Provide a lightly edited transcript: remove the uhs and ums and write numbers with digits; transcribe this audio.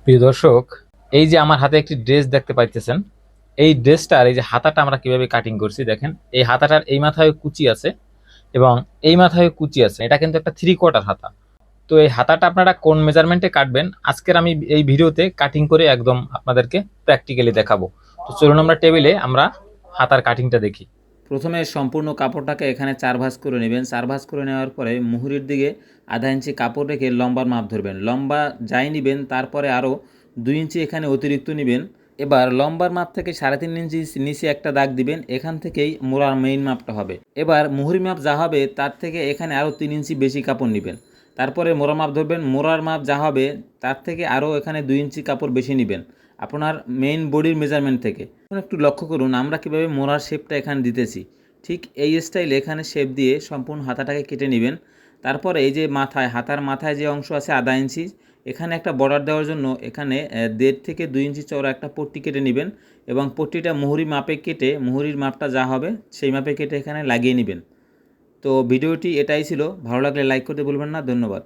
প্রিয় দর্শক, এই যে আমার হাতে একটি ড্রেস দেখতে পাইতেছেন। এই ড্রেসটার এই যে হাতাটা আমরা কিভাবে কাটিং করছি দেখেন। এই হাতাটার এই মাথায় কুচি আছে এবং এই মাথায় কুচি আছে। এটা কিন্তু একটা 3/4 হাতা। তো এই হাতাটা আপনারা কোন মেজারমেন্টে কাটবেন আজকের আমি এই ভিডিওতে কাটিং করে একদম আপনাদেরকে প্র্যাকটিক্যালি দেখাবো। তো চলুন আমরা টেবিলে আমরা হাতার কাটিংটা দেখি। প্রথমে সম্পূর্ণ কাপড়টাকে এখানে 4 ভাঁজ করে নেবেন। 4 ভাঁজ করে নেওয়ার পরে মুহুরির দিকে আধা ইঞ্চি কাপড় রেখে লম্বার মাপ ধরবেন। লম্বা যাই নেবেন তারপরে আরও 2 ইঞ্চি এখানে অতিরিক্ত নেবেন। এবার লম্বার মাপ থেকে 3.5 ইঞ্চি নিচে একটা দাগ দিবেন। এখান থেকেই মোড়ার মেইন মাপটা হবে। এবার মুহুরি মাপ যা হবে তার থেকে এখানে আরও 3 ইঞ্চি বেশি কাপড় নেবেন। তারপরে মোড়া মাপ ধরবেন। মোড়ার মাপ যা হবে তার থেকে আরও এখানে 2 ইঞ্চি কাপড় বেশি নেবেন আপনার মেইন বডির মেজারমেন্ট থেকে। এখন একটু লক্ষ্য করুন আমরা কীভাবে মোড়ার শেপটা এখানে দিতেছি। ঠিক এই স্টাইলে এখানে শেপ দিয়ে সম্পূর্ণ হাতাটাকে কেটে নেবেন। তারপরে এই যে মাথায়, হাতার মাথায় যে অংশ আছে আধা ইঞ্চি, এখানে একটা বর্ডার দেওয়ার জন্য এখানে 1.5 থেকে 2 ইঞ্চি চওড়া একটা পট্টি কেটে নেবেন এবং পট্টিটা মুহুরি মাপে কেটে, মুহুরির মাপটা যা হবে সেই মাপে কেটে এখানে লাগিয়ে নেবেন। তো ভিডিওটি এটাই ছিল। ভালো লাগলে লাইক করতে ভুলবেন না। ধন্যবাদ।